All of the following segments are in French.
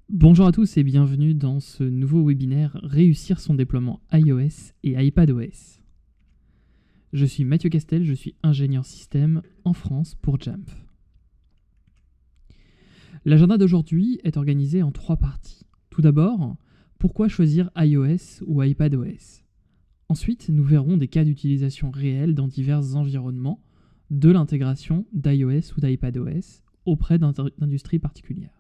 Bonjour à tous et bienvenue dans ce nouveau webinaire Réussir son déploiement iOS et iPadOS. Je suis Mathieu Castel, je suis ingénieur système en France pour Jamf. L'agenda d'aujourd'hui est organisé en 3 parties. Tout d'abord, pourquoi choisir iOS ou iPadOS ? Ensuite, nous verrons des cas d'utilisation réels dans divers environnements de l'intégration d'iOS ou d'iPadOS auprès d'industries particulières.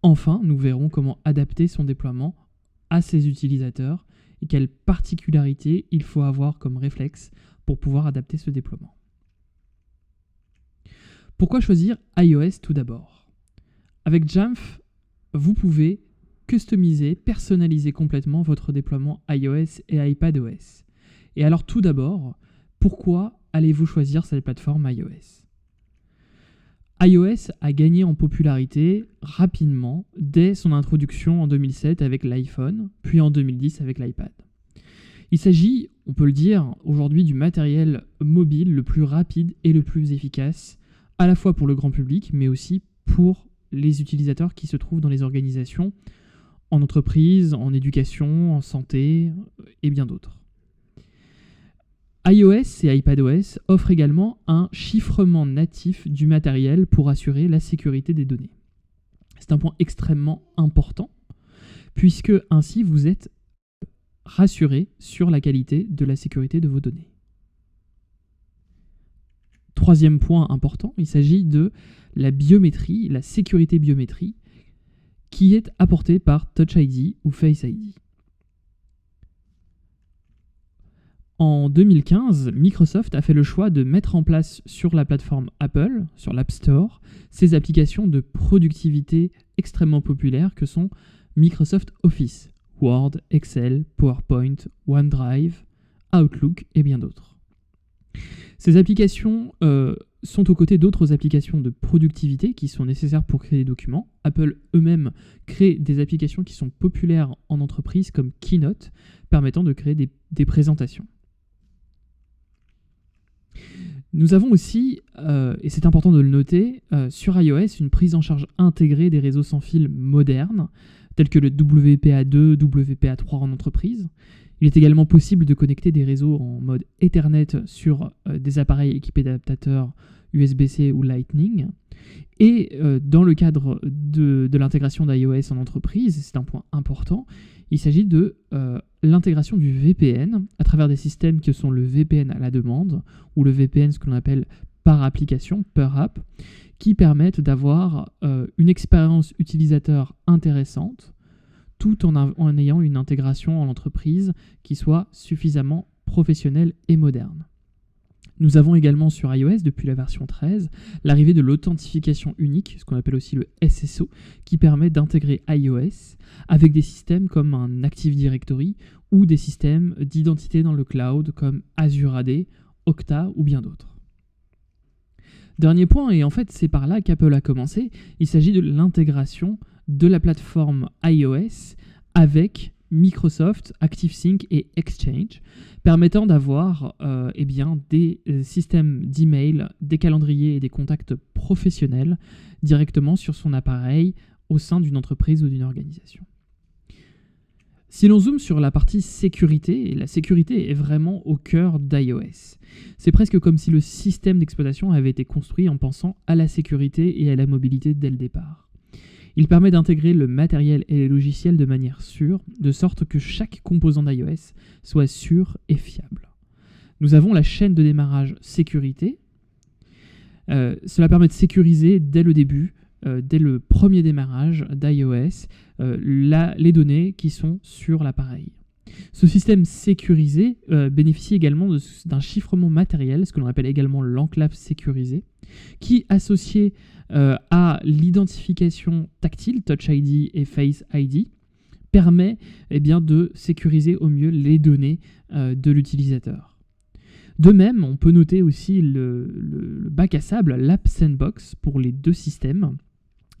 Enfin, nous verrons comment adapter son déploiement à ses utilisateurs et quelles particularités il faut avoir comme réflexe pour pouvoir adapter ce déploiement. Pourquoi choisir iOS tout d'abord ? Avec Jamf, vous pouvez customiser, personnaliser complètement votre déploiement iOS et iPadOS. Et alors tout d'abord, pourquoi allez-vous choisir cette plateforme iOS ? iOS a gagné en popularité rapidement dès son introduction en 2007 avec l'iPhone, puis en 2010 avec l'iPad. Il s'agit, on peut le dire, aujourd'hui du matériel mobile le plus rapide et le plus efficace, à la fois pour le grand public, mais aussi pour les utilisateurs qui se trouvent dans les organisations, en entreprise, en éducation, en santé et bien d'autres. iOS et iPadOS offrent également un chiffrement natif du matériel pour assurer la sécurité des données. C'est un point extrêmement important, puisque ainsi vous êtes rassuré sur la qualité de la sécurité de vos données. Troisième point important, il s'agit de la biométrie, la sécurité biométrie, qui est apportée par Touch ID ou Face ID. En 2015, Microsoft a fait le choix de mettre en place sur la plateforme Apple, sur l'App Store, ces applications de productivité extrêmement populaires que sont Microsoft Office, Word, Excel, PowerPoint, OneDrive, Outlook et bien d'autres. Ces applications sont aux côtés d'autres applications de productivité qui sont nécessaires pour créer des documents. Apple eux-mêmes crée des applications qui sont populaires en entreprise comme Keynote, permettant de créer des présentations. Nous avons aussi, et c'est important de le noter, sur iOS, une prise en charge intégrée des réseaux sans fil modernes, tels que le WPA2, WPA3 en entreprise. Il est également possible de connecter des réseaux en mode Ethernet sur des appareils équipés d'adaptateurs USB-C ou Lightning. Et dans le cadre de l'intégration d'iOS en entreprise, c'est un point important, il s'agit de l'intégration du VPN à travers des systèmes que sont le VPN à la demande ou le VPN, ce que l'on appelle par application, per app, qui permettent d'avoir une expérience utilisateur intéressante tout en ayant une intégration en entreprise qui soit suffisamment professionnelle et moderne. Nous avons également sur iOS, depuis la version 13, l'arrivée de l'authentification unique, ce qu'on appelle aussi le SSO, qui permet d'intégrer iOS avec des systèmes comme un Active Directory ou des systèmes d'identité dans le cloud comme Azure AD, Okta ou bien d'autres. Dernier point, et en fait c'est par là qu'Apple a commencé, il s'agit de l'intégration de la plateforme iOS avec Microsoft, ActiveSync et Exchange, permettant d'avoir des systèmes d'email, des calendriers et des contacts professionnels directement sur son appareil au sein d'une entreprise ou d'une organisation. Si l'on zoome sur la partie sécurité, la sécurité est vraiment au cœur d'iOS. C'est presque comme si le système d'exploitation avait été construit en pensant à la sécurité et à la mobilité dès le départ. Il permet d'intégrer le matériel et les logiciels de manière sûre, de sorte que chaque composant d'iOS soit sûr et fiable. Nous avons la chaîne de démarrage sécurité. Cela permet de sécuriser dès le début, dès le premier démarrage d'iOS, les données qui sont sur l'appareil. Ce système sécurisé bénéficie également d'un chiffrement matériel, ce que l'on appelle également l'enclave sécurisée, qui, associé à l'identification tactile, Touch ID et Face ID, permet de sécuriser au mieux les données de l'utilisateur. De même, on peut noter aussi le bac à sable, l'App Sandbox, pour les deux systèmes,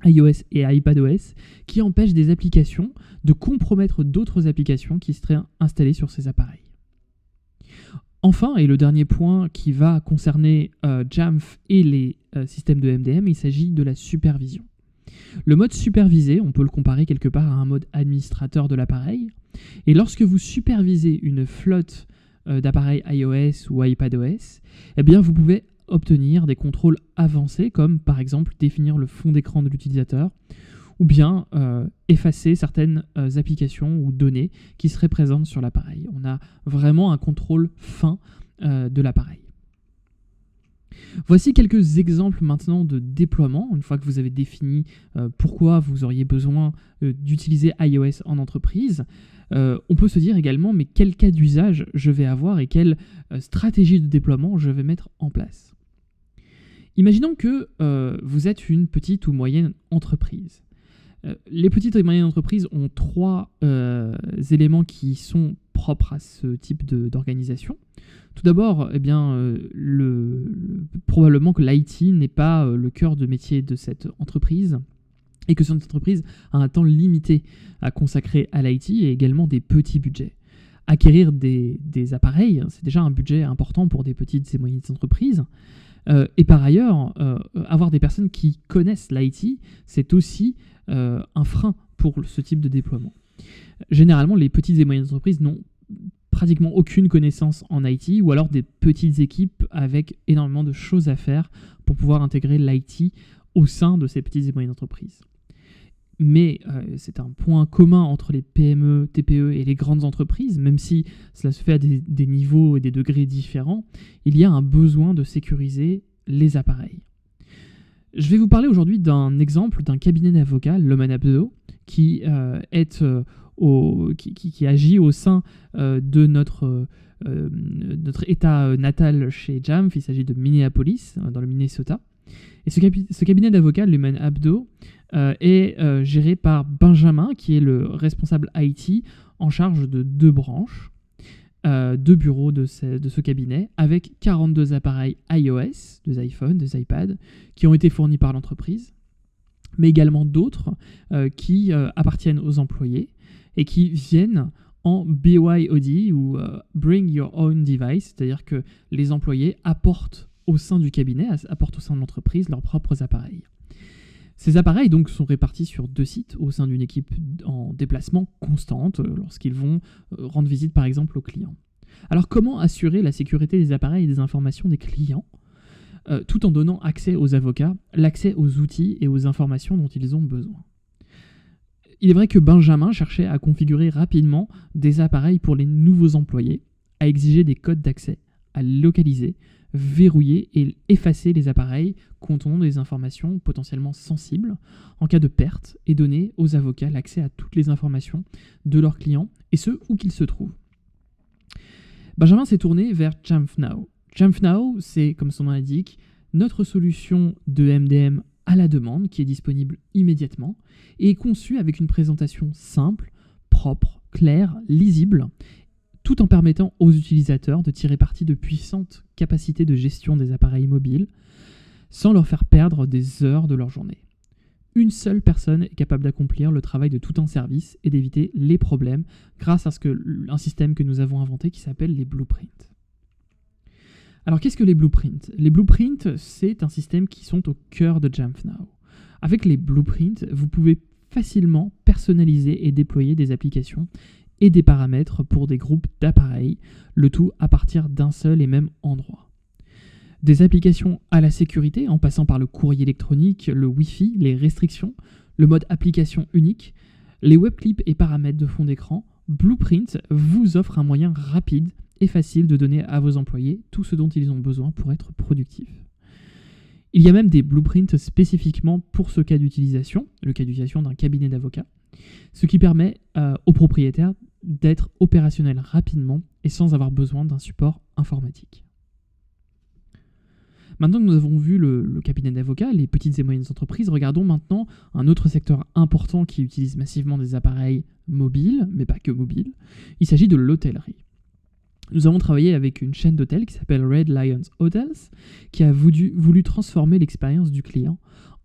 iOS et iPadOS, qui empêche des applications de compromettre d'autres applications qui seraient installées sur ces appareils. Enfin, et le dernier point qui va concerner Jamf et les systèmes de MDM, il s'agit de la supervision. Le mode supervisé, on peut le comparer quelque part à un mode administrateur de l'appareil. Et lorsque vous supervisez une flotte d'appareils iOS ou iPadOS, eh bien vous pouvez obtenir des contrôles avancés comme par exemple définir le fond d'écran de l'utilisateur ou bien effacer certaines applications ou données qui seraient présentes sur l'appareil. On a vraiment un contrôle fin de l'appareil. Voici quelques exemples maintenant de déploiement, une fois que vous avez défini pourquoi vous auriez besoin d'utiliser iOS en entreprise. On peut se dire également, mais quel cas d'usage je vais avoir et quelle stratégie de déploiement je vais mettre en place. Imaginons que vous êtes une petite ou moyenne entreprise. Les petites et moyennes entreprises ont 3 éléments qui sont propres à ce type d'organisation. Tout d'abord, eh bien, probablement que l'IT n'est pas le cœur de métier de cette entreprise et que cette entreprise a un temps limité à consacrer à l'IT et également des petits budgets. Acquérir des appareils, c'est déjà un budget important pour des petites et moyennes entreprises. Et par ailleurs, avoir des personnes qui connaissent l'IT, c'est aussi un frein pour ce type de déploiement. Généralement, les petites et moyennes entreprises n'ont pratiquement aucune connaissance en IT ou alors des petites équipes avec énormément de choses à faire pour pouvoir intégrer l'IT au sein de ces petites et moyennes entreprises. Mais c'est un point commun entre les PME, TPE et les grandes entreprises, même si cela se fait à des niveaux et des degrés différents, il y a un besoin de sécuriser les appareils. Je vais vous parler aujourd'hui d'un exemple d'un cabinet d'avocats, Lehman Abdo, qui agit au sein de notre état natal chez Jamf. Il s'agit de Minneapolis, dans le Minnesota. Et ce cabinet d'avocats, Lehman Abdo, est géré par Benjamin, qui est le responsable IT en charge de 2 branches, 2 bureaux de ce cabinet, avec 42 appareils iOS, des iPhones, des iPads, qui ont été fournis par l'entreprise, mais également d'autres qui appartiennent aux employés et qui viennent en BYOD ou Bring Your Own Device, c'est-à-dire que les employés apportent au sein du cabinet, apportent au sein de l'entreprise leurs propres appareils. Ces appareils donc sont répartis sur 2 sites au sein d'une équipe en déplacement constante lorsqu'ils vont rendre visite par exemple aux clients. Alors comment assurer la sécurité des appareils et des informations des clients tout en donnant accès aux avocats, l'accès aux outils et aux informations dont ils ont besoin? Il est vrai que Benjamin cherchait à configurer rapidement des appareils pour les nouveaux employés, à exiger des codes d'accès, à localiser, verrouiller et effacer les appareils contenant des informations potentiellement sensibles en cas de perte et donner aux avocats l'accès à toutes les informations de leurs clients et ce, où qu'ils se trouvent. Benjamin s'est tourné vers Jamf Now. Jamf Now, c'est, comme son nom l'indique, notre solution de MDM à la demande qui est disponible immédiatement et est conçue avec une présentation simple, propre, claire, lisible, tout en permettant aux utilisateurs de tirer parti de puissantes capacités de gestion des appareils mobiles sans leur faire perdre des heures de leur journée. Une seule personne est capable d'accomplir le travail de tout un service et d'éviter les problèmes grâce à un système que nous avons inventé qui s'appelle les blueprints. Alors qu'est-ce que les blueprints ? Les blueprints, c'est un système qui sont au cœur de Jamf Now. Avec les blueprints, vous pouvez facilement personnaliser et déployer des applications et des paramètres pour des groupes d'appareils, le tout à partir d'un seul et même endroit. Des applications à la sécurité, en passant par le courrier électronique, le Wi-Fi, les restrictions, le mode application unique, les webclips et paramètres de fond d'écran, Blueprint vous offre un moyen rapide et facile de donner à vos employés tout ce dont ils ont besoin pour être productifs. Il y a même des blueprints spécifiquement pour ce cas d'utilisation, le cas d'utilisation d'un cabinet d'avocats, ce qui permet aux propriétaires d'être opérationnels rapidement et sans avoir besoin d'un support informatique. Maintenant que nous avons vu le cabinet d'avocats, les petites et moyennes entreprises, regardons maintenant un autre secteur important qui utilise massivement des appareils mobiles, mais pas que mobiles. Il s'agit de l'hôtellerie. Nous avons travaillé avec une chaîne d'hôtels qui s'appelle Red Lions Hotels, qui a voulu transformer l'expérience du client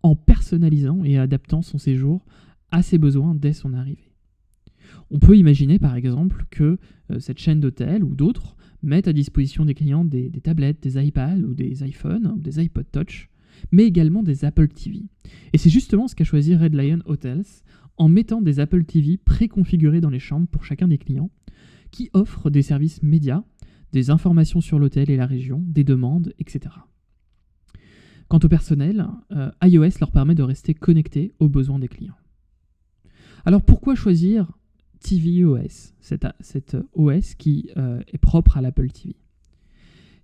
en personnalisant et adaptant son séjour à ses besoins dès son arrivée. On peut imaginer par exemple que cette chaîne d'hôtels ou d'autres mettent à disposition des clients des tablettes, des iPads ou des iPhones ou des iPod Touch, mais également des Apple TV. Et c'est justement ce qu'a choisi Red Lion Hotels en mettant des Apple TV préconfigurés dans les chambres pour chacun des clients, qui offrent des services médias, des informations sur l'hôtel et la région, des demandes, etc. Quant au personnel, iOS leur permet de rester connectés aux besoins des clients. Alors pourquoi choisir tvOS, cette OS qui est propre à l'Apple TV?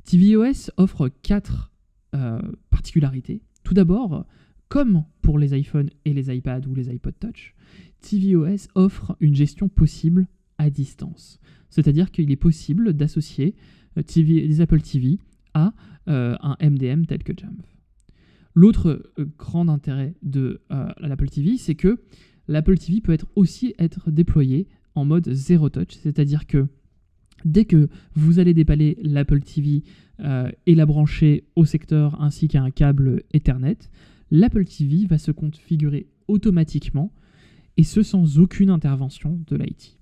tvOS offre 4 particularités. Tout d'abord, comme pour les iPhones et les iPads ou les iPod Touch, tvOS offre une gestion possible à distance. C'est-à-dire qu'il est possible d'associer des Apple TV à un MDM tel que Jamf. L'autre grand intérêt de l'Apple TV, c'est que l'Apple TV peut aussi être déployé en mode zero touch, c'est-à-dire que dès que vous allez déballer l'Apple TV et la brancher au secteur ainsi qu'à un câble Ethernet, l'Apple TV va se configurer automatiquement et ce sans aucune intervention de l'IT.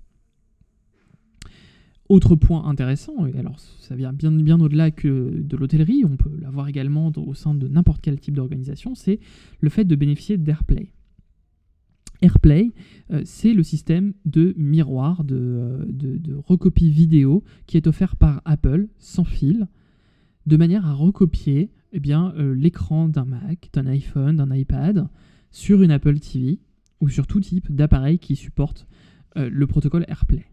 Autre point intéressant, et alors ça vient bien au-delà que de l'hôtellerie, on peut l'avoir également au sein de n'importe quel type d'organisation, c'est le fait de bénéficier d'AirPlay. AirPlay, c'est le système de miroir, de recopie vidéo qui est offert par Apple sans fil, de manière à recopier l'écran d'un Mac, d'un iPhone, d'un iPad sur une Apple TV ou sur tout type d'appareil qui supporte le protocole AirPlay.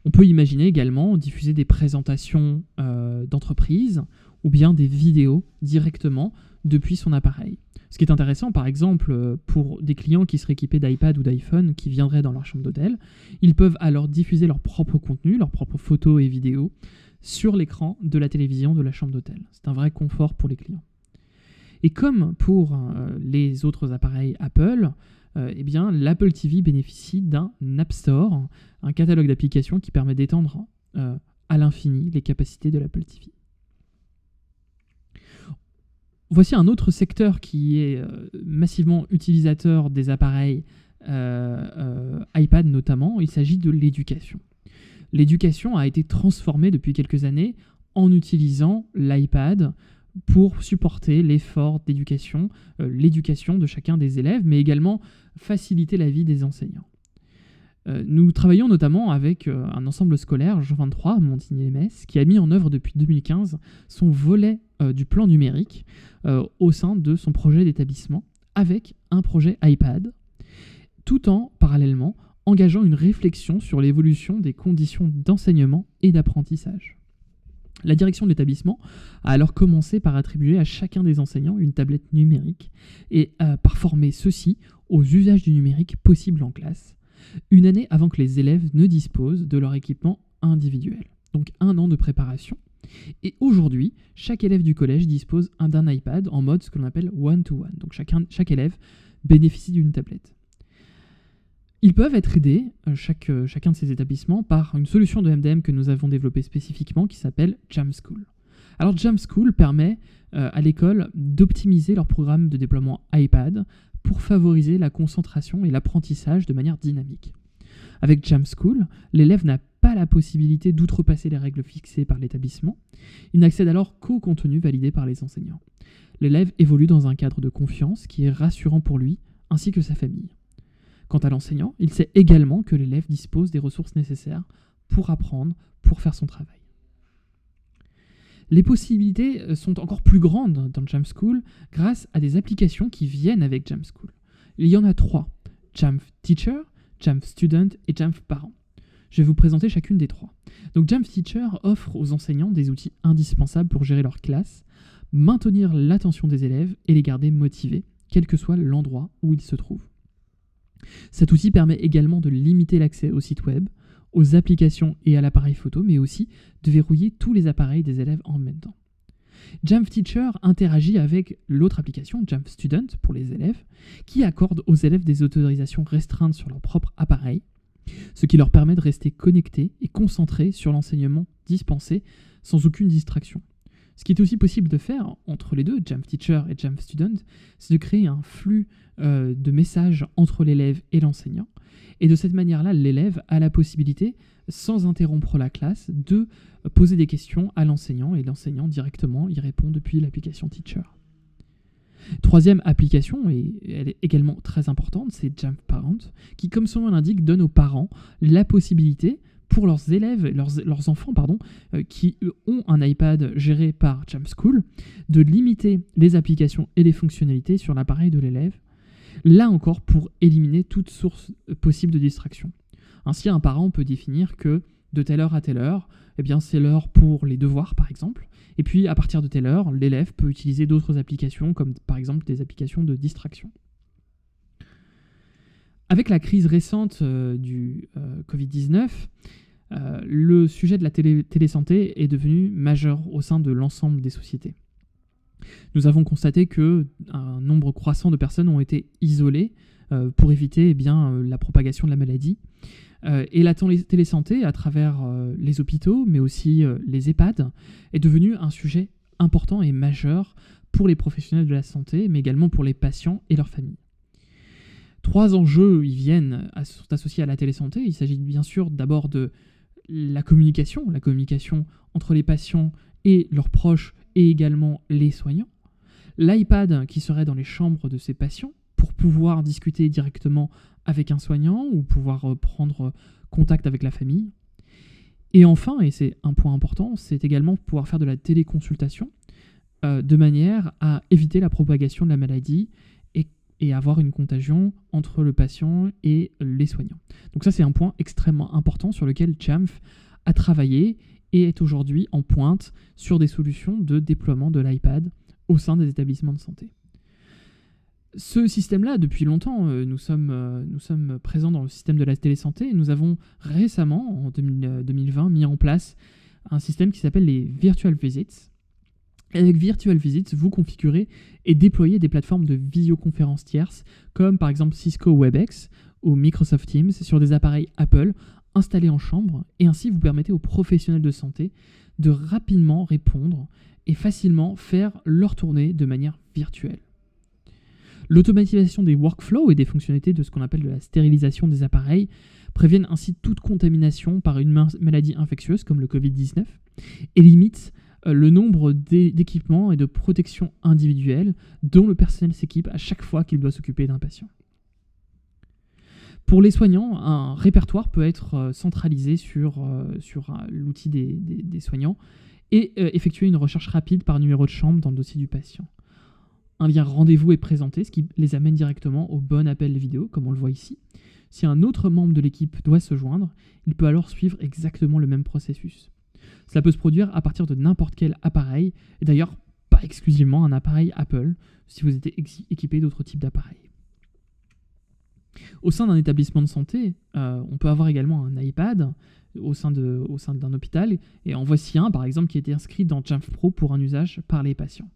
On peut imaginer également diffuser des présentations d'entreprise ou bien des vidéos directement depuis son appareil. Ce qui est intéressant, par exemple, pour des clients qui seraient équipés d'iPad ou d'iPhone qui viendraient dans leur chambre d'hôtel, ils peuvent alors diffuser leur propre contenu, leurs propres photos et vidéos sur l'écran de la télévision de la chambre d'hôtel. C'est un vrai confort pour les clients. Et comme pour les autres appareils Apple, l'Apple TV bénéficie d'un App Store, un catalogue d'applications qui permet d'étendre à l'infini les capacités de l'Apple TV. Voici un autre secteur qui est massivement utilisateur des appareils iPad notamment, il s'agit de l'éducation. L'éducation a été transformée depuis quelques années en utilisant l'iPad pour supporter l'effort d'éducation, l'éducation de chacun des élèves, mais également faciliter la vie des enseignants. Nous travaillons notamment avec un ensemble scolaire, Jean 23, à Montigny-lès, qui a mis en œuvre depuis 2015 son volet du plan numérique au sein de son projet d'établissement, avec un projet iPad, tout en, parallèlement, engageant une réflexion sur l'évolution des conditions d'enseignement et d'apprentissage. La direction de l'établissement a alors commencé par attribuer à chacun des enseignants une tablette numérique et par former ceux-ci aux usages du numérique possibles en classe, une année avant que les élèves ne disposent de leur équipement individuel. Donc 1 an de préparation. Et aujourd'hui, chaque élève du collège dispose d'un iPad en mode ce que l'on appelle one-to-one. Donc chaque élève bénéficie d'une tablette. Ils peuvent être aidés, chacun de ces établissements, par une solution de MDM que nous avons développée spécifiquement qui s'appelle Jamf School. Alors Jamf School permet à l'école d'optimiser leur programme de déploiement iPad pour favoriser la concentration et l'apprentissage de manière dynamique. Avec Jamf School, l'élève n'a pas la possibilité d'outrepasser les règles fixées par l'établissement. Il n'accède alors qu'au contenu validé par les enseignants. L'élève évolue dans un cadre de confiance qui est rassurant pour lui ainsi que sa famille. Quant à l'enseignant, il sait également que l'élève dispose des ressources nécessaires pour apprendre, pour faire son travail. Les possibilités sont encore plus grandes dans Jamf School grâce à des applications qui viennent avec Jamf School. Il y en a 3, Jamf Teacher, Jamf Student et Jamf Parent. Je vais vous présenter chacune des 3. Donc Jamf Teacher offre aux enseignants des outils indispensables pour gérer leur classe, maintenir l'attention des élèves et les garder motivés, quel que soit l'endroit où ils se trouvent. Cet outil permet également de limiter l'accès au site web, aux applications et à l'appareil photo, mais aussi de verrouiller tous les appareils des élèves en même temps. Jamf Teacher interagit avec l'autre application, Jamf Student, pour les élèves, qui accorde aux élèves des autorisations restreintes sur leur propre appareil, ce qui leur permet de rester connectés et concentrés sur l'enseignement dispensé sans aucune distraction. Ce qui est aussi possible de faire entre les deux, Jamf Teacher et Jamf Student, c'est de créer un flux de messages entre l'élève et l'enseignant. Et de cette manière-là, l'élève a la possibilité, sans interrompre la classe, de poser des questions à l'enseignant et l'enseignant directement y répond depuis l'application Teacher. Troisième application, et elle est également très importante, c'est Jamf Parent, qui, comme son nom l'indique, donne aux parents la possibilité pour leurs élèves, leurs enfants, qui ont un iPad géré par Jamf School, de limiter les applications et les fonctionnalités sur l'appareil de l'élève, là encore pour éliminer toute source possible de distraction. Ainsi, un parent peut définir que de telle heure à telle heure, eh bien, c'est l'heure pour les devoirs, par exemple, et puis à partir de telle heure, l'élève peut utiliser d'autres applications, comme par exemple des applications de distraction. Avec la crise récente du Covid-19, le sujet de la télésanté est devenu majeur au sein de l'ensemble des sociétés. Nous avons constaté qu'un nombre croissant de personnes ont été isolées pour éviter la propagation de la maladie. Et la télésanté, à travers les hôpitaux, mais aussi les EHPAD, est devenue un sujet important et majeur pour les professionnels de la santé, mais également pour les patients et leurs familles. 3 enjeux sont associés à la télésanté. Il s'agit bien sûr d'abord de la communication entre les patients et leurs proches et également les soignants. L'iPad qui serait dans les chambres de ces patients pour pouvoir discuter directement avec un soignant ou pouvoir prendre contact avec la famille. Et enfin, et c'est un point important, c'est également pouvoir faire de la téléconsultation de manière à éviter la propagation de la maladie et avoir une contagion entre le patient et les soignants. Donc ça, c'est un point extrêmement important sur lequel Jamf a travaillé et est aujourd'hui en pointe sur des solutions de déploiement de l'iPad au sein des établissements de santé. Ce système-là, depuis longtemps, nous sommes présents dans le système de la télésanté. Nous avons récemment, en 2020, mis en place un système qui s'appelle les Virtual Visits. Avec Virtual Visits, vous configurez et déployez des plateformes de visioconférence tierces, comme par exemple Cisco WebEx ou Microsoft Teams, sur des appareils Apple installés en chambre, et ainsi vous permettez aux professionnels de santé de rapidement répondre et facilement faire leur tournée de manière virtuelle. L'automatisation des workflows et des fonctionnalités de ce qu'on appelle de la stérilisation des appareils préviennent ainsi toute contamination par une maladie infectieuse comme le Covid-19 et limite le nombre d'équipements et de protections individuelles dont le personnel s'équipe à chaque fois qu'il doit s'occuper d'un patient. Pour les soignants, un répertoire peut être centralisé sur l'outil des soignants et effectuer une recherche rapide par numéro de chambre dans le dossier du patient. Un lien rendez-vous est présenté, ce qui les amène directement au bon appel vidéo, comme on le voit ici. Si un autre membre de l'équipe doit se joindre, il peut alors suivre exactement le même processus. Cela peut se produire à partir de n'importe quel appareil, et d'ailleurs pas exclusivement un appareil Apple, si vous êtes équipé d'autres types d'appareils. Au sein d'un établissement de santé, on peut avoir également un iPad au sein d'un hôpital, et en voici un par exemple qui a été inscrit dans Jamf Pro pour un usage par les patients.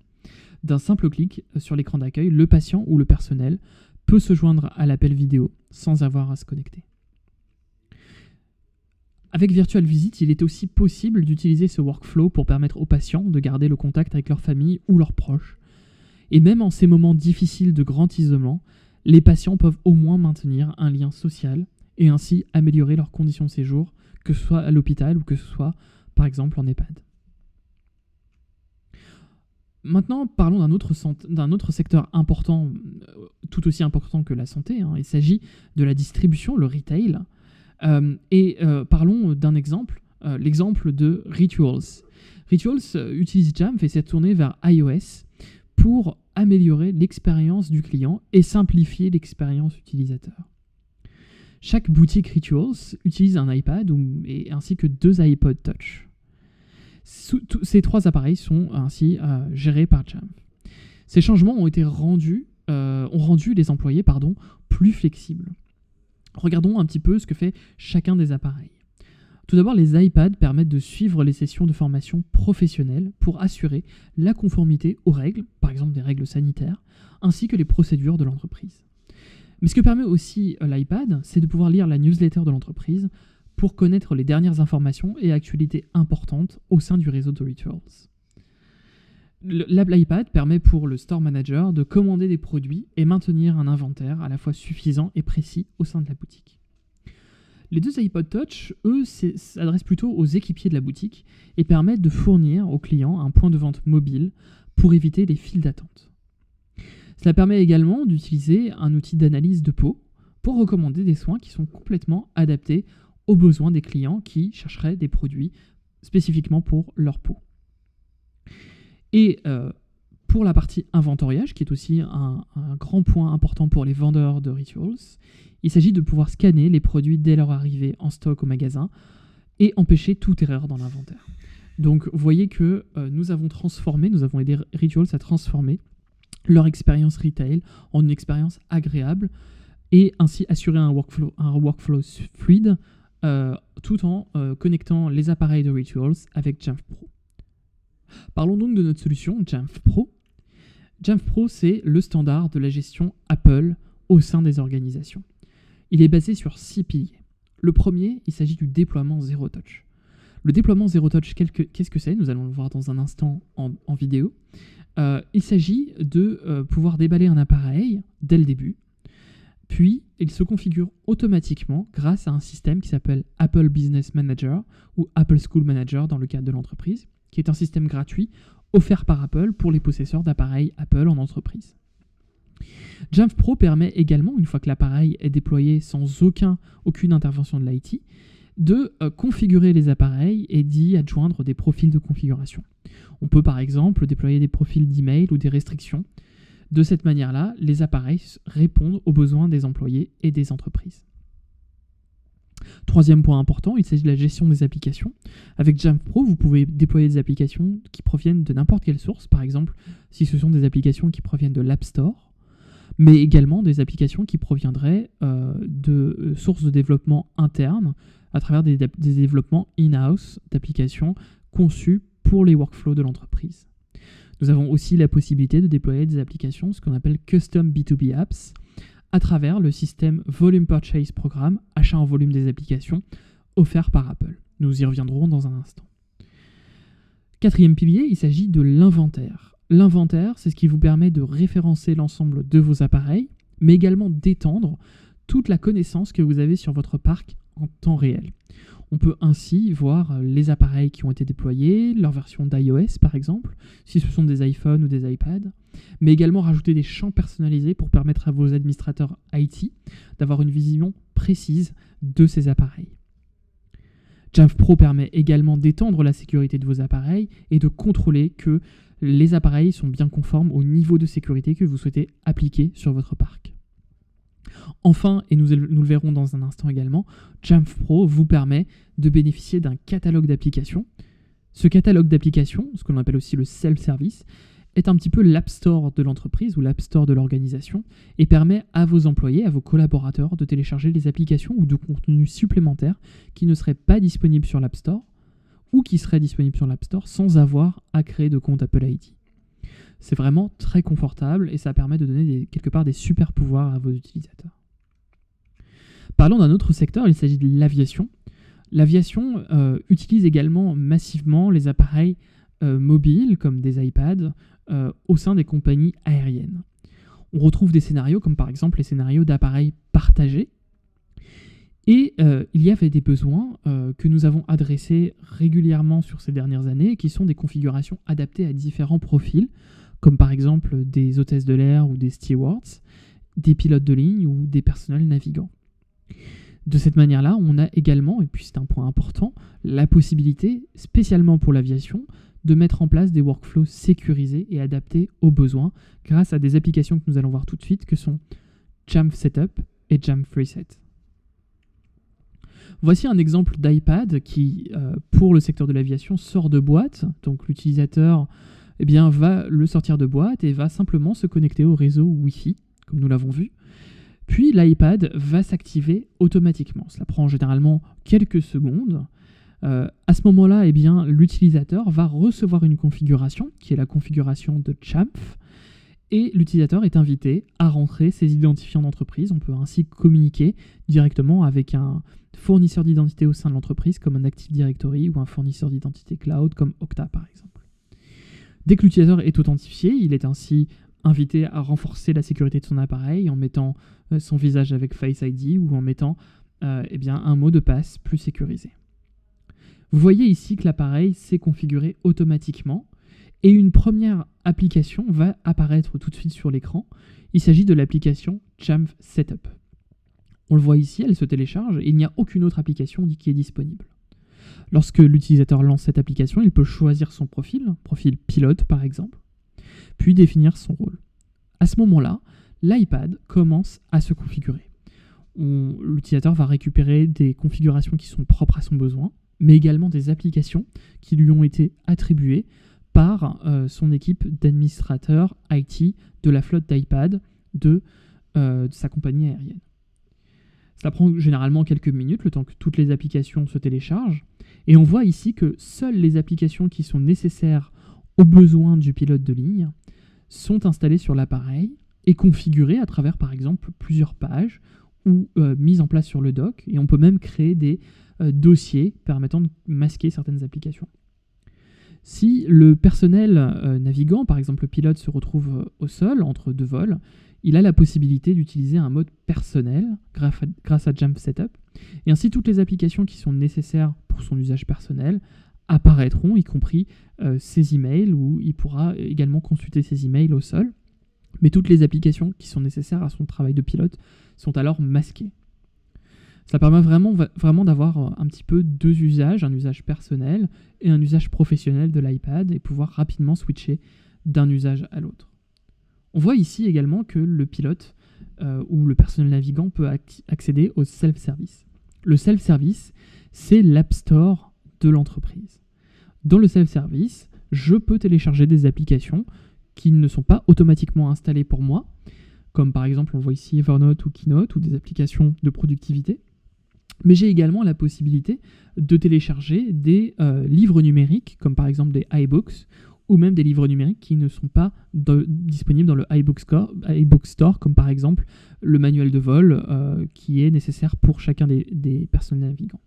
D'un simple clic sur l'écran d'accueil, le patient ou le personnel peut se joindre à l'appel vidéo sans avoir à se connecter. Avec Virtual Visit, il est aussi possible d'utiliser ce workflow pour permettre aux patients de garder le contact avec leur famille ou leurs proches. Et même en ces moments difficiles de grand isolement, les patients peuvent au moins maintenir un lien social et ainsi améliorer leurs conditions de séjour, que ce soit à l'hôpital ou que ce soit par exemple en EHPAD. Maintenant, parlons d'un autre secteur important, tout aussi important que la santé. Il s'agit de la distribution, le retail. Parlons d'un exemple, l'exemple de Rituals. Rituals utilise Jamf et s'est tourné vers iOS pour améliorer l'expérience du client et simplifier l'expérience utilisateur. Chaque boutique Rituals utilise un iPad ainsi que 2 iPod Touch. Ces 3 appareils sont ainsi gérés par Jamf. Ces changements ont rendu les employés plus flexibles. Regardons un petit peu ce que fait chacun des appareils. Tout d'abord, les iPads permettent de suivre les sessions de formation professionnelle pour assurer la conformité aux règles, par exemple des règles sanitaires, ainsi que les procédures de l'entreprise. Mais ce que permet aussi l'iPad, c'est de pouvoir lire la newsletter de l'entreprise pour connaître les dernières informations et actualités importantes au sein du réseau de Rituals. L'iPad permet pour le Store Manager de commander des produits et maintenir un inventaire à la fois suffisant et précis au sein de la boutique. Les 2 iPod Touch, eux, s'adressent plutôt aux équipiers de la boutique et permettent de fournir aux clients un point de vente mobile pour éviter les files d'attente. Cela permet également d'utiliser un outil d'analyse de peau pour recommander des soins qui sont complètement adaptés aux besoins des clients qui chercheraient des produits spécifiquement pour leur peau. Et pour la partie inventoriage, qui est aussi un grand point important pour les vendeurs de rituals, il s'agit de pouvoir scanner les produits dès leur arrivée en stock au magasin et empêcher toute erreur dans l'inventaire. Donc vous voyez que nous avons aidé Rituals à transformer leur expérience retail en une expérience agréable et ainsi assurer un workflow fluide tout en connectant les appareils de Rituals avec Jamf Pro. Parlons donc de notre solution Jamf Pro. Jamf Pro, c'est le standard de la gestion Apple au sein des organisations. Il est basé sur 6 piliers. Le premier, il s'agit du déploiement Zero Touch. Le déploiement Zero Touch, qu'est-ce que c'est? Nous allons le voir dans un instant en vidéo. Il s'agit de pouvoir déballer un appareil dès le début, puis il se configure automatiquement grâce à un système qui s'appelle Apple Business Manager ou Apple School Manager dans le cadre de l'entreprise, qui est un système gratuit offert par Apple pour les possesseurs d'appareils Apple en entreprise. Jamf Pro permet également, une fois que l'appareil est déployé sans aucune intervention de l'IT, de configurer les appareils et d'y adjoindre des profils de configuration. On peut par exemple déployer des profils d'email ou des restrictions. De cette manière-là, les appareils répondent aux besoins des employés et des entreprises. Troisième point important, il s'agit de la gestion des applications. Avec Jamf Pro, vous pouvez déployer des applications qui proviennent de n'importe quelle source, par exemple si ce sont des applications qui proviennent de l'App Store, mais également des applications qui proviendraient de sources de développement internes à travers des développements in-house d'applications conçues pour les workflows de l'entreprise. Nous avons aussi la possibilité de déployer des applications, ce qu'on appelle Custom B2B Apps, à travers le système Volume Purchase Programme, achat en volume des applications, offert par Apple. Nous y reviendrons dans un instant. Quatrième pilier, il s'agit de l'inventaire. L'inventaire, c'est ce qui vous permet de référencer l'ensemble de vos appareils, mais également d'étendre toute la connaissance que vous avez sur votre parc en temps réel. On peut ainsi voir les appareils qui ont été déployés, leur version d'iOS par exemple, si ce sont des iPhones ou des iPads, mais également rajouter des champs personnalisés pour permettre à vos administrateurs IT d'avoir une vision précise de ces appareils. Jamf Pro permet également d'étendre la sécurité de vos appareils et de contrôler que les appareils sont bien conformes au niveau de sécurité que vous souhaitez appliquer sur votre parc. Enfin, et nous le verrons dans un instant également, Jamf Pro vous permet de bénéficier d'un catalogue d'applications. Ce catalogue d'applications, ce que l'on appelle aussi le self-service, est un petit peu l'App Store de l'entreprise ou l'App Store de l'organisation et permet à vos employés, à vos collaborateurs de télécharger des applications ou de contenus supplémentaires qui ne seraient pas disponibles sur l'App Store ou qui seraient disponibles sur l'App Store sans avoir à créer de compte Apple ID. C'est vraiment très confortable et ça permet de donner quelque part des super pouvoirs à vos utilisateurs. Parlons d'un autre secteur, il s'agit de l'aviation. L'aviation utilise également massivement les appareils mobiles comme des iPads au sein des compagnies aériennes. On retrouve des scénarios comme par exemple les scénarios d'appareils partagés. Et il y avait des besoins que nous avons adressés régulièrement sur ces dernières années, qui sont des configurations adaptées à différents profils, comme par exemple des hôtesses de l'air ou des stewards, des pilotes de ligne ou des personnels navigants. De cette manière-là, on a également, et puis c'est un point important, la possibilité, spécialement pour l'aviation, de mettre en place des workflows sécurisés et adaptés aux besoins grâce à des applications que nous allons voir tout de suite, que sont Jamf Setup et Jamf Reset. Voici un exemple d'iPad qui, pour le secteur de l'aviation, sort de boîte. Donc l'utilisateur va le sortir de boîte et va simplement se connecter au réseau Wi-Fi, comme nous l'avons vu. Puis l'iPad va s'activer automatiquement. Cela prend généralement quelques secondes. À ce moment-là, l'utilisateur va recevoir une configuration, qui est la configuration de Jamf, et l'utilisateur est invité à rentrer ses identifiants d'entreprise. On peut ainsi communiquer directement avec un fournisseur d'identité au sein de l'entreprise, comme un Active Directory ou un fournisseur d'identité cloud, comme Okta par exemple. Dès que l'utilisateur est authentifié, il est ainsi invité à renforcer la sécurité de son appareil en mettant son visage avec Face ID ou en mettant un mot de passe plus sécurisé. Vous voyez ici que l'appareil s'est configuré automatiquement Et une première application va apparaître tout de suite sur l'écran. Il s'agit de l'application Jamf Setup. On le voit ici, elle se télécharge et il n'y a aucune autre application qui est disponible. Lorsque l'utilisateur lance cette application, il peut choisir son profil pilote par exemple, puis définir son rôle. À ce moment-là, l'iPad commence à se configurer. L'utilisateur va récupérer des configurations qui sont propres à son besoin, mais également des applications qui lui ont été attribuées par son équipe d'administrateurs IT de la flotte d'iPad de sa compagnie aérienne. Cela prend généralement quelques minutes, le temps que toutes les applications se téléchargent. Et on voit ici que seules les applications qui sont nécessaires aux besoins du pilote de ligne sont installées sur l'appareil et configurées à travers, par exemple, plusieurs pages ou mises en place sur le dock. Et on peut même créer des dossiers permettant de masquer certaines applications. Si le personnel navigant, par exemple le pilote, se retrouve au sol entre deux vols, il a la possibilité d'utiliser un mode personnel grâce à Jamf Setup. Et ainsi, toutes les applications qui sont nécessaires pour son usage personnel apparaîtront, y compris ses emails, où il pourra également consulter ses emails au sol. Mais toutes les applications qui sont nécessaires à son travail de pilote sont alors masquées. Ça permet vraiment d'avoir un petit peu deux usages, un usage personnel et un usage professionnel de l'iPad et pouvoir rapidement switcher d'un usage à l'autre. On voit ici également que le pilote ou le personnel navigant peut accéder au self-service. Le self-service, c'est l'App Store de l'entreprise. Dans le self-service, je peux télécharger des applications qui ne sont pas automatiquement installées pour moi, comme par exemple on voit ici Evernote ou Keynote ou des applications de productivité. Mais j'ai également la possibilité de télécharger des livres numériques, comme par exemple des iBooks, ou même des livres numériques qui ne sont pas disponibles dans le iBook Store, comme par exemple le manuel de vol qui est nécessaire pour chacun des personnels navigants.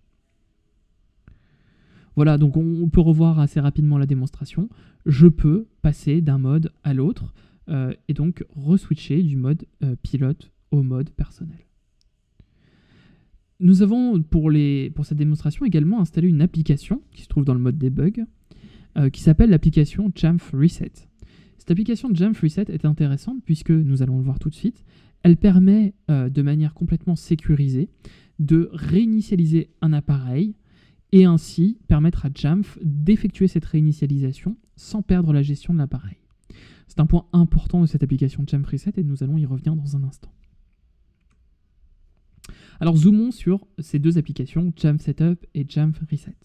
Voilà, donc on peut revoir assez rapidement la démonstration. Je peux passer d'un mode à l'autre et donc reswitcher du mode pilote au mode personnel. Nous avons pour cette démonstration également installé une application qui se trouve dans le mode debug qui s'appelle l'application Jamf Reset. Cette application Jamf Reset est intéressante puisque, nous allons le voir tout de suite, elle permet de manière complètement sécurisée de réinitialiser un appareil et ainsi permettre à Jamf d'effectuer cette réinitialisation sans perdre la gestion de l'appareil. C'est un point important de cette application Jamf Reset et nous allons y revenir dans un instant. Alors zoomons sur ces deux applications, Jamf Setup et Jamf Reset.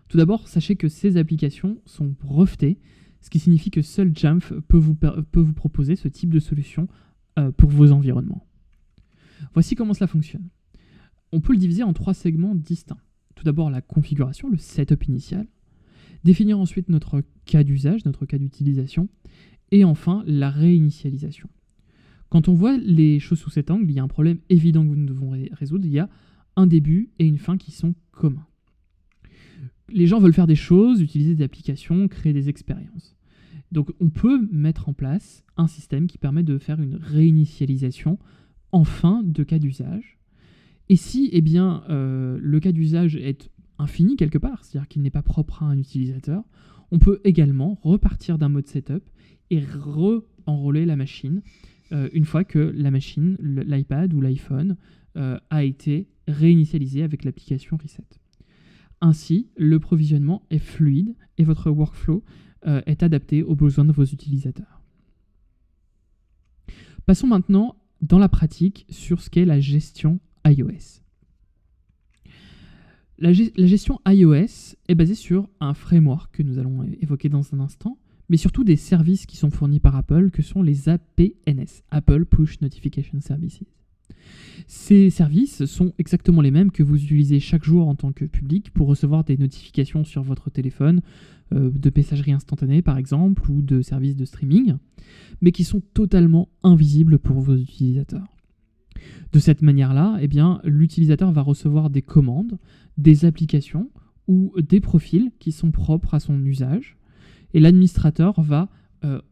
Tout d'abord, sachez que ces applications sont brevetées, ce qui signifie que seul Jamf peut vous proposer ce type de solution pour vos environnements. Voici comment cela fonctionne. On peut le diviser en trois segments distincts. Tout d'abord la configuration, le setup initial, définir ensuite notre cas d'usage, notre cas d'utilisation, et enfin la réinitialisation. Quand on voit les choses sous cet angle, il y a un problème évident que nous devons résoudre. Il y a un début et une fin qui sont communs. Les gens veulent faire des choses, utiliser des applications, créer des expériences. Donc on peut mettre en place un système qui permet de faire une réinitialisation en fin de cas d'usage. Et si le cas d'usage est infini quelque part, c'est-à-dire qu'il n'est pas propre à un utilisateur, on peut également repartir d'un mode setup et re-enrôler la machine une fois que la machine, l'iPad ou l'iPhone, a été réinitialisé avec l'application Reset. Ainsi, le provisionnement est fluide et votre workflow est adapté aux besoins de vos utilisateurs. Passons maintenant dans la pratique sur ce qu'est la gestion iOS. La gestion iOS est basée sur un framework que nous allons évoquer dans un instant, mais surtout des services qui sont fournis par Apple, que sont les APNS, Apple Push Notification Services. Ces services sont exactement les mêmes que vous utilisez chaque jour en tant que public pour recevoir des notifications sur votre téléphone, de messagerie instantanée par exemple, ou de services de streaming, mais qui sont totalement invisibles pour vos utilisateurs. De cette manière-là, l'utilisateur va recevoir des commandes, des applications ou des profils qui sont propres à son usage, et l'administrateur va,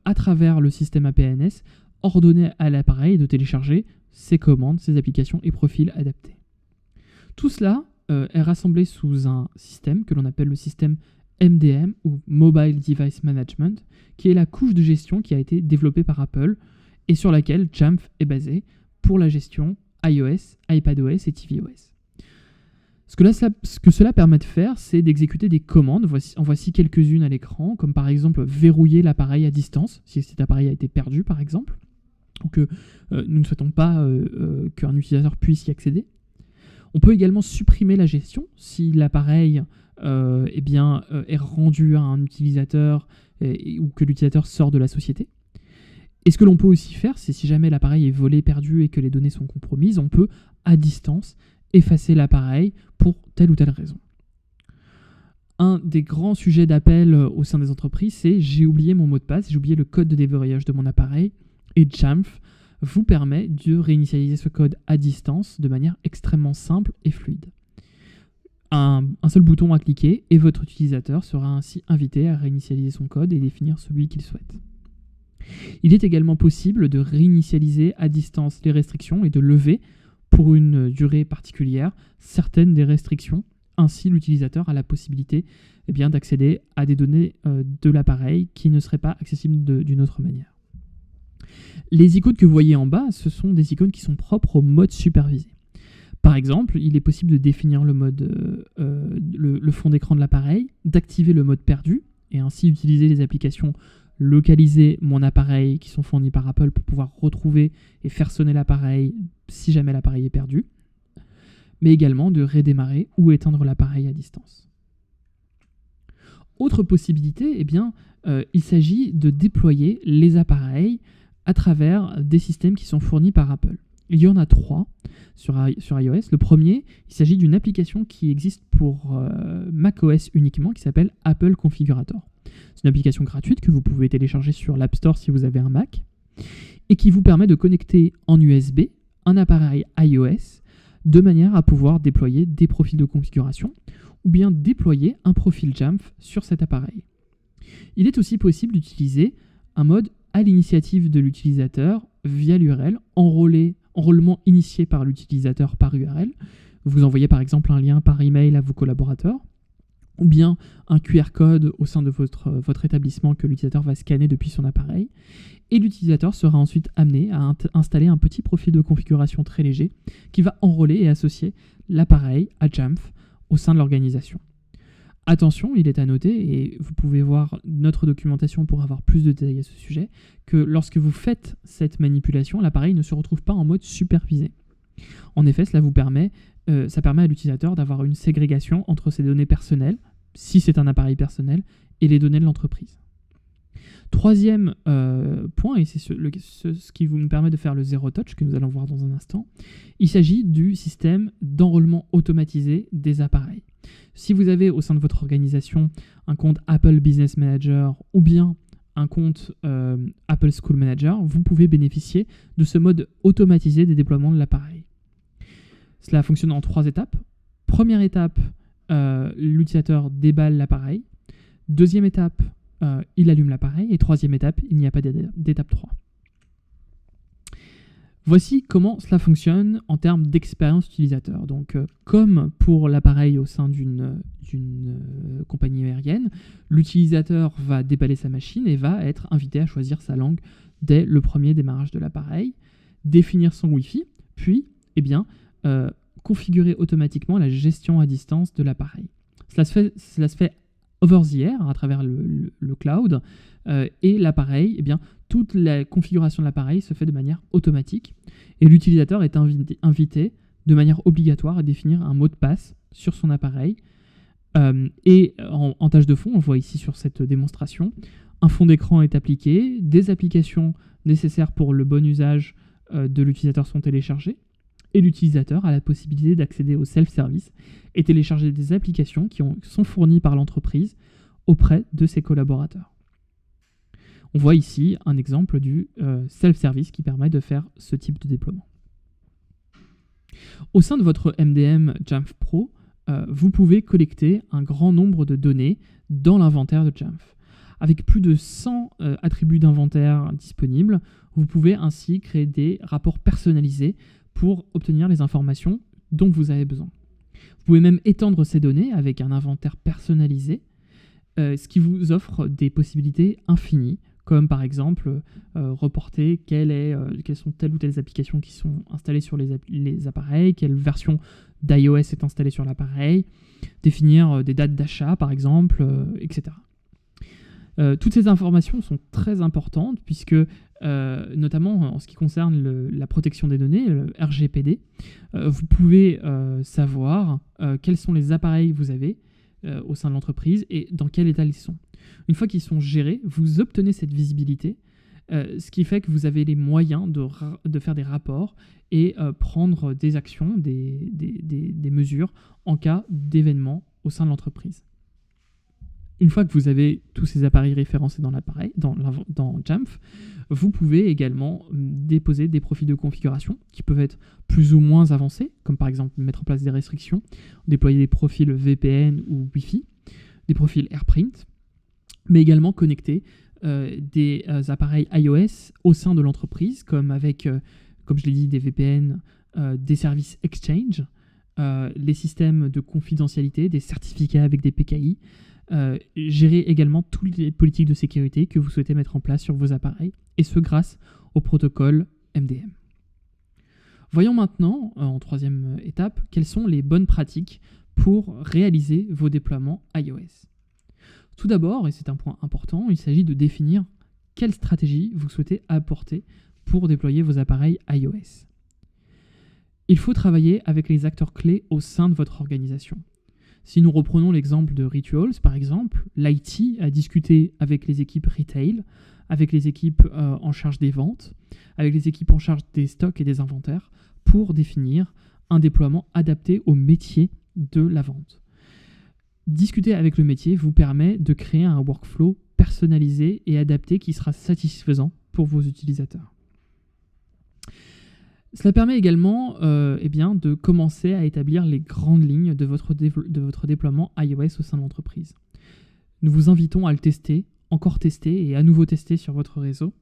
à travers le système APNS, ordonner à l'appareil de télécharger ses commandes, ses applications et profils adaptés. Tout cela est rassemblé sous un système que l'on appelle le système MDM ou Mobile Device Management, qui est la couche de gestion qui a été développée par Apple et sur laquelle Jamf est basé pour la gestion iOS, iPadOS et tvOS. Ce que cela permet de faire, c'est d'exécuter des commandes. En voici quelques-unes à l'écran, comme par exemple verrouiller l'appareil à distance, si cet appareil a été perdu par exemple, ou que nous ne souhaitons pas qu'un utilisateur puisse y accéder. On peut également supprimer la gestion si l'appareil est rendu à un utilisateur ou que l'utilisateur sort de la société. Et ce que l'on peut aussi faire, c'est si jamais l'appareil est volé, perdu et que les données sont compromises, on peut, à distance, effacer l'appareil pour telle ou telle raison. Un des grands sujets d'appel au sein des entreprises, c'est j'ai oublié mon mot de passe, j'ai oublié le code de déverrouillage de mon appareil, et Jamf vous permet de réinitialiser ce code à distance de manière extrêmement simple et fluide. Un seul bouton à cliquer et votre utilisateur sera ainsi invité à réinitialiser son code et définir celui qu'il souhaite. Il est également possible de réinitialiser à distance les restrictions et de lever pour une durée particulière certaines des restrictions. Ainsi, l'utilisateur a la possibilité d'accéder à des données de l'appareil qui ne seraient pas accessibles d'une autre manière. Les icônes que vous voyez en bas, ce sont des icônes qui sont propres au mode supervisé. Par exemple, il est possible de définir le fond d'écran de l'appareil, d'activer le mode perdu et ainsi utiliser les applications localiser mon appareil qui sont fournis par Apple pour pouvoir retrouver et faire sonner l'appareil si jamais l'appareil est perdu, mais également de redémarrer ou éteindre l'appareil à distance. Autre possibilité, il s'agit de déployer les appareils à travers des systèmes qui sont fournis par Apple. Il y en a 3 sur iOS. Le premier, il s'agit d'une application qui existe pour macOS uniquement, qui s'appelle Apple Configurator. C'est une application gratuite que vous pouvez télécharger sur l'App Store si vous avez un Mac, et qui vous permet de connecter en USB un appareil iOS de manière à pouvoir déployer des profils de configuration, ou bien déployer un profil Jamf sur cet appareil. Il est aussi possible d'utiliser un mode à l'initiative de l'utilisateur via l'URL, enrôlement initié par l'utilisateur par URL. Vous envoyez par exemple un lien par email à vos collaborateurs, ou bien un QR code au sein de votre établissement que l'utilisateur va scanner depuis son appareil. Et l'utilisateur sera ensuite amené à installer un petit profil de configuration très léger qui va enrôler et associer l'appareil à Jamf au sein de l'organisation. Attention, il est à noter, et vous pouvez voir notre documentation pour avoir plus de détails à ce sujet, que lorsque vous faites cette manipulation, l'appareil ne se retrouve pas en mode supervisé. En effet, ça permet à l'utilisateur d'avoir une ségrégation entre ses données personnelles, si c'est un appareil personnel, et les données de l'entreprise. Troisième point, et c'est ce qui nous permet de faire le Zero Touch, que nous allons voir dans un instant, il s'agit du système d'enrôlement automatisé des appareils. Si vous avez au sein de votre organisation un compte Apple Business Manager ou bien un compte Apple School Manager, vous pouvez bénéficier de ce mode automatisé des déploiements de l'appareil. Cela fonctionne en 3 étapes. Première étape, l'utilisateur déballe l'appareil. Deuxième étape, il allume l'appareil. Et troisième étape, il n'y a pas d'étape 3. Voici comment cela fonctionne en termes d'expérience utilisateur. Donc, comme pour l'appareil au sein d'une compagnie aérienne, l'utilisateur va déballer sa machine et va être invité à choisir sa langue dès le premier démarrage de l'appareil, définir son Wi-Fi, puis configurer automatiquement la gestion à distance de l'appareil. Cela se fait over the air, à travers le cloud, et l'appareil, toute la configuration de l'appareil se fait de manière automatique, et l'utilisateur est invité de manière obligatoire à définir un mot de passe sur son appareil. Et en tâche de fond, on voit ici sur cette démonstration, un fond d'écran est appliqué, des applications nécessaires pour le bon usage de l'utilisateur sont téléchargées, et l'utilisateur a la possibilité d'accéder au self-service et télécharger des applications qui sont fournies par l'entreprise auprès de ses collaborateurs. On voit ici un exemple du self-service qui permet de faire ce type de déploiement. Au sein de votre MDM Jamf Pro, vous pouvez collecter un grand nombre de données dans l'inventaire de Jamf. Avec plus de 100 attributs d'inventaire disponibles, vous pouvez ainsi créer des rapports personnalisés pour obtenir les informations dont vous avez besoin. Vous pouvez même étendre ces données avec un inventaire personnalisé ce qui vous offre des possibilités infinies, comme par exemple reporter quelles sont telles ou telles applications qui sont installées sur les appareils, quelle version d'iOS est installée sur l'appareil, définir des dates d'achat par exemple, etc. Toutes ces informations sont très importantes puisque, notamment en ce qui concerne la protection des données, le RGPD, vous pouvez savoir quels sont les appareils que vous avez au sein de l'entreprise et dans quel état ils sont. Une fois qu'ils sont gérés, vous obtenez cette visibilité, ce qui fait que vous avez les moyens de faire des rapports et prendre des actions, des mesures en cas d'événement au sein de l'entreprise. Une fois que vous avez tous ces appareils référencés dans Jamf, vous pouvez également déposer des profils de configuration qui peuvent être plus ou moins avancés, comme par exemple mettre en place des restrictions, déployer des profils VPN ou Wi-Fi, des profils AirPrint, mais également connecter des appareils iOS au sein de l'entreprise, comme avec, comme je l'ai dit, des VPN, des services Exchange, les systèmes de confidentialité, des certificats avec des PKI, gérer également toutes les politiques de sécurité que vous souhaitez mettre en place sur vos appareils, et ce grâce au protocole MDM. Voyons maintenant, en troisième étape, quelles sont les bonnes pratiques pour réaliser vos déploiements iOS. Tout d'abord, et c'est un point important, il s'agit de définir quelle stratégie vous souhaitez apporter pour déployer vos appareils iOS. Il faut travailler avec les acteurs clés au sein de votre organisation. Si nous reprenons l'exemple de Rituals, par exemple, l'IT a discuté avec les équipes retail, avec les équipes en charge des ventes, avec les équipes en charge des stocks et des inventaires, pour définir un déploiement adapté au métier de la vente. Discuter avec le métier vous permet de créer un workflow personnalisé et adapté qui sera satisfaisant pour vos utilisateurs. Cela permet également de commencer à établir les grandes lignes de votre déploiement iOS au sein de l'entreprise. Nous vous invitons à le tester, encore tester et à nouveau tester sur votre réseau.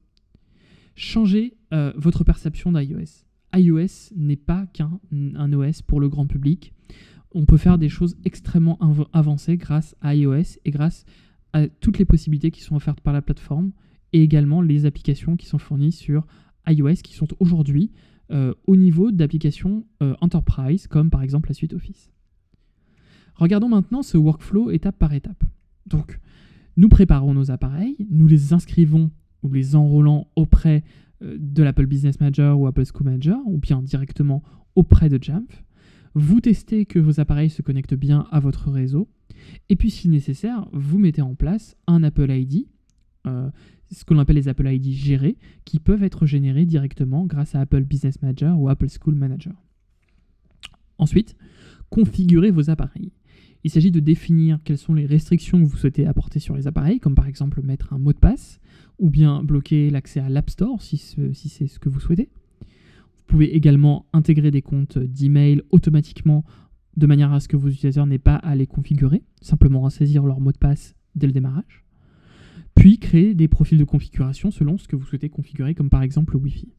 Changez votre perception d'iOS. iOS n'est pas qu'un OS pour le grand public. On peut faire des choses extrêmement avancées grâce à iOS et grâce à toutes les possibilités qui sont offertes par la plateforme et également les applications qui sont fournies sur iOS qui sont aujourd'hui au niveau d'applications Enterprise, comme par exemple la suite Office. Regardons maintenant ce workflow étape par étape. Donc, nous préparons nos appareils, nous les inscrivons ou les enrôlons auprès de l'Apple Business Manager ou Apple School Manager, ou bien directement auprès de Jamf. Vous testez que vos appareils se connectent bien à votre réseau, et puis si nécessaire, vous mettez en place un Apple ID, ce que l'on appelle les Apple ID gérés, qui peuvent être générés directement grâce à Apple Business Manager ou Apple School Manager. Ensuite, configurez vos appareils. Il s'agit de définir quelles sont les restrictions que vous souhaitez apporter sur les appareils, comme par exemple mettre un mot de passe, ou bien bloquer l'accès à l'App Store si c'est ce que vous souhaitez. Vous pouvez également intégrer des comptes d'email automatiquement de manière à ce que vos utilisateurs n'aient pas à les configurer, simplement à saisir leur mot de passe dès le démarrage. Puis créer des profils de configuration selon ce que vous souhaitez configurer, comme par exemple le Wi-Fi.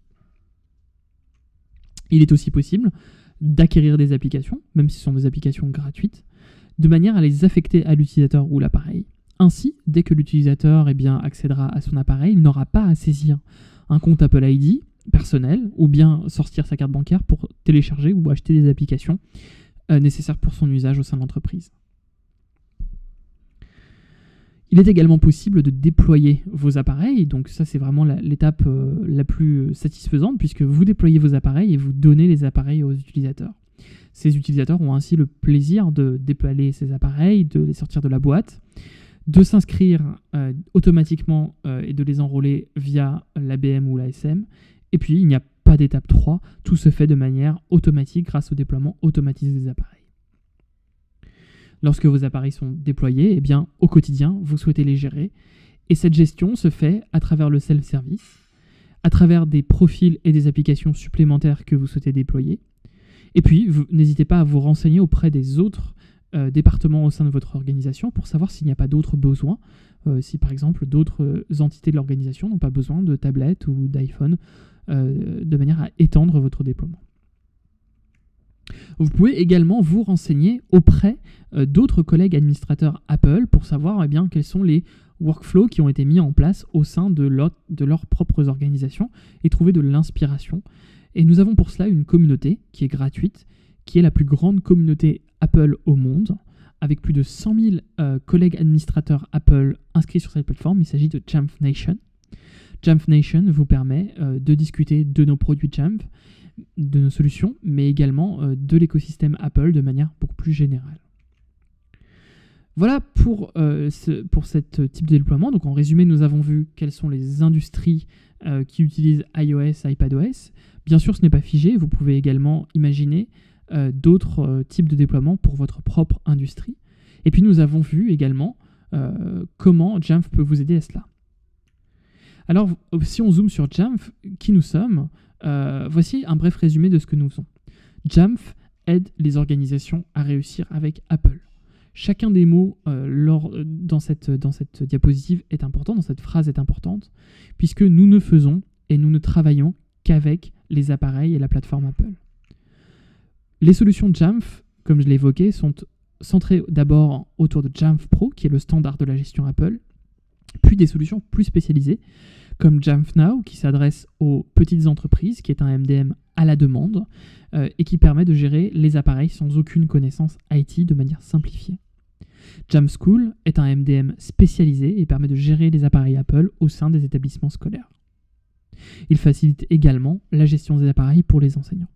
Il est aussi possible d'acquérir des applications, même si ce sont des applications gratuites, de manière à les affecter à l'utilisateur ou l'appareil. Ainsi, dès que l'utilisateur accédera à son appareil, il n'aura pas à saisir un compte Apple ID personnel ou bien sortir sa carte bancaire pour télécharger ou acheter des applications nécessaires pour son usage au sein de l'entreprise. Il est également possible de déployer vos appareils, donc ça c'est vraiment l'étape la plus satisfaisante puisque vous déployez vos appareils et vous donnez les appareils aux utilisateurs. Ces utilisateurs ont ainsi le plaisir de déployer ces appareils, de les sortir de la boîte, de s'inscrire automatiquement et de les enrôler via l'ABM ou l'ASM. Et puis il n'y a pas d'étape 3, tout se fait de manière automatique grâce au déploiement automatisé des appareils. Lorsque vos appareils sont déployés, eh bien, au quotidien, vous souhaitez les gérer. Et cette gestion se fait à travers le self-service, à travers des profils et des applications supplémentaires que vous souhaitez déployer. Et puis, n'hésitez pas à vous renseigner auprès des autres départements au sein de votre organisation pour savoir s'il n'y a pas d'autres besoins, si par exemple d'autres entités de l'organisation n'ont pas besoin de tablettes ou d'iPhone, de manière à étendre votre déploiement. Vous pouvez également vous renseigner auprès d'autres collègues administrateurs Apple pour savoir quels sont les workflows qui ont été mis en place au sein de leurs propres organisations et trouver de l'inspiration. Et nous avons pour cela une communauté qui est gratuite, qui est la plus grande communauté Apple au monde, avec plus de 100 000 collègues administrateurs Apple inscrits sur cette plateforme. Il s'agit de Jamf Nation. Jamf Nation vous permet de discuter de nos produits Jamf, de nos solutions, mais également de l'écosystème Apple de manière beaucoup plus générale. Voilà pour ce type de déploiement. Donc en résumé, nous avons vu quelles sont les industries qui utilisent iOS, iPadOS. Bien sûr, ce n'est pas figé. Vous pouvez également imaginer d'autres types de déploiements pour votre propre industrie. Et puis nous avons vu également comment Jamf peut vous aider à cela. Alors, si on zoome sur Jamf, qui nous sommes, voici un bref résumé de ce que nous faisons. Jamf aide les organisations à réussir avec Apple. Chacun des mots dans cette diapositive est important, dans cette phrase est importante, puisque nous ne faisons et nous ne travaillons qu'avec les appareils et la plateforme Apple. Les solutions Jamf, comme je l'ai évoqué, sont centrées d'abord autour de Jamf Pro, qui est le standard de la gestion Apple, puis des solutions plus spécialisées, comme Jamf Now, qui s'adresse aux petites entreprises, qui est un MDM à la demande, et qui permet de gérer les appareils sans aucune connaissance IT de manière simplifiée. Jamf School est un MDM spécialisé et permet de gérer les appareils Apple au sein des établissements scolaires. Il facilite également la gestion des appareils pour les enseignants.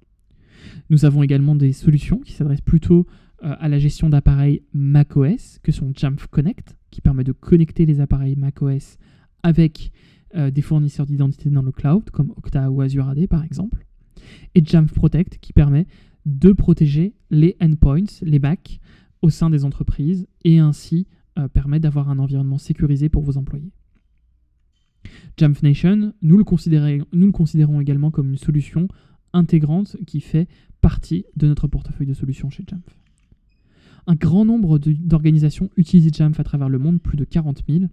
Nous avons également des solutions qui s'adressent plutôt à la gestion d'appareils macOS, que sont Jamf Connect, qui permet de connecter les appareils macOS avec des fournisseurs d'identité dans le cloud, comme Okta ou Azure AD par exemple, et Jamf Protect, qui permet de protéger les endpoints, les Mac, au sein des entreprises, et ainsi permet d'avoir un environnement sécurisé pour vos employés. Jamf Nation, nous le considérons également comme une solution intégrante qui fait partie de notre portefeuille de solutions chez Jamf. Un grand nombre d'organisations utilisent Jamf à travers le monde, plus de 40 000,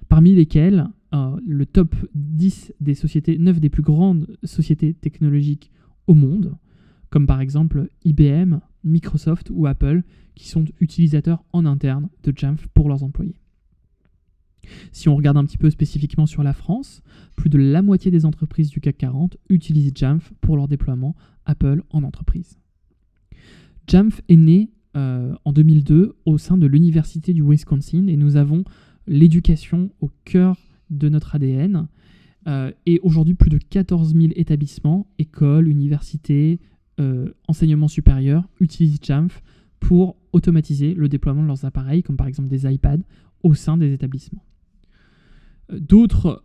parmi lesquelles le top 10 des sociétés, 9 des plus grandes sociétés technologiques au monde, comme par exemple IBM, Microsoft ou Apple, qui sont utilisateurs en interne de Jamf pour leurs employés. Si on regarde un petit peu spécifiquement sur la France, plus de la moitié des entreprises du CAC 40 utilisent Jamf pour leur déploiement Apple en entreprise. Jamf est né en 2002 au sein de l'Université du Wisconsin et nous avons l'éducation au cœur de notre ADN. Et aujourd'hui, plus de 14 000 établissements, écoles, universités, enseignements supérieurs utilisent Jamf pour automatiser le déploiement de leurs appareils, comme par exemple des iPads, au sein des établissements. D'autres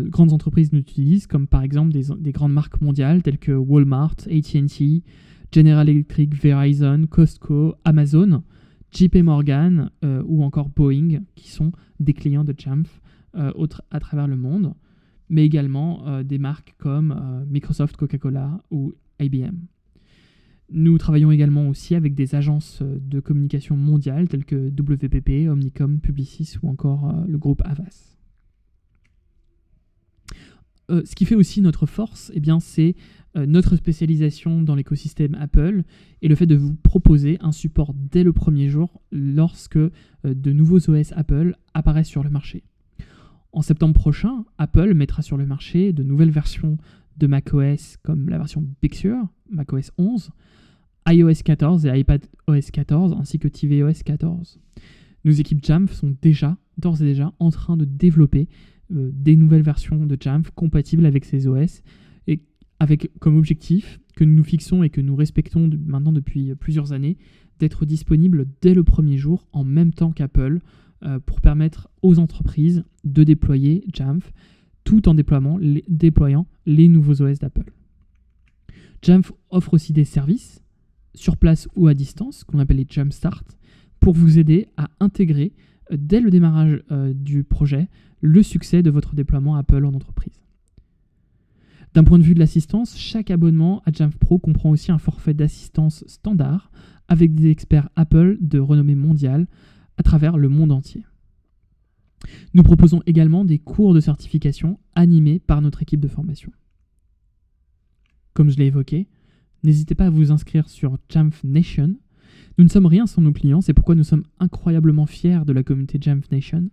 grandes entreprises nous utilisent, comme par exemple des grandes marques mondiales telles que Walmart, AT&T, General Electric, Verizon, Costco, Amazon, JP Morgan ou encore Boeing, qui sont des clients de Jamf à travers le monde, mais également des marques comme Microsoft, Coca-Cola ou IBM. Nous travaillons également aussi avec des agences de communication mondiales telles que WPP, Omnicom, Publicis ou encore le groupe Havas. Ce qui fait aussi notre force, c'est notre spécialisation dans l'écosystème Apple et le fait de vous proposer un support dès le premier jour lorsque de nouveaux OS Apple apparaissent sur le marché. En septembre prochain, Apple mettra sur le marché de nouvelles versions de macOS comme la version Big Sur, macOS 11, iOS 14 et iPadOS 14 ainsi que tvOS 14. Nos équipes Jamf sont d'ores et déjà en train de développer des nouvelles versions de Jamf compatibles avec ces OS et avec comme objectif que nous nous fixons et que nous respectons maintenant depuis plusieurs années d'être disponibles dès le premier jour en même temps qu'Apple pour permettre aux entreprises de déployer Jamf tout en déployant les nouveaux OS d'Apple. Jamf offre aussi des services sur place ou à distance qu'on appelle les Jumpstart pour vous aider à intégrer dès le démarrage du projet le succès de votre déploiement Apple en entreprise. D'un point de vue de l'assistance, chaque abonnement à Jamf Pro comprend aussi un forfait d'assistance standard avec des experts Apple de renommée mondiale à travers le monde entier. Nous proposons également des cours de certification animés par notre équipe de formation. Comme je l'ai évoqué, N'hésitez pas à vous inscrire sur Jamf Nation. Nous ne sommes rien sans nos clients, c'est pourquoi nous sommes incroyablement fiers de la communauté Jamf Nation.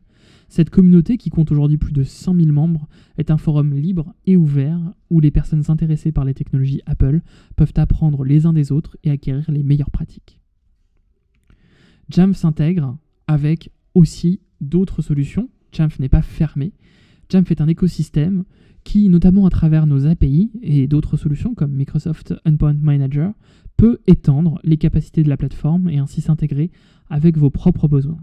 Cette communauté, qui compte aujourd'hui plus de 100 000 membres, est un forum libre et ouvert où les personnes intéressées par les technologies Apple peuvent apprendre les uns des autres et acquérir les meilleures pratiques. Jamf s'intègre avec aussi d'autres solutions. Jamf n'est pas fermé. Jamf est un écosystème qui, notamment à travers nos API et d'autres solutions comme Microsoft Endpoint Manager, peut étendre les capacités de la plateforme et ainsi s'intégrer avec vos propres besoins.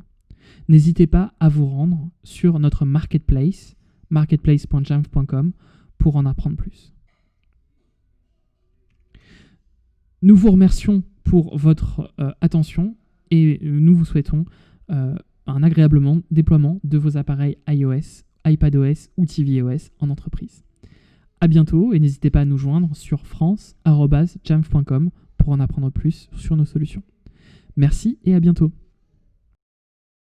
N'hésitez pas à vous rendre sur notre marketplace, marketplace.jamf.com, pour en apprendre plus. Nous vous remercions pour votre attention et nous vous souhaitons un agréable déploiement de vos appareils iOS, iPadOS ou tvOS en entreprise. À bientôt et n'hésitez pas à nous joindre sur france@jamf.com pour en apprendre plus sur nos solutions. Merci et à bientôt.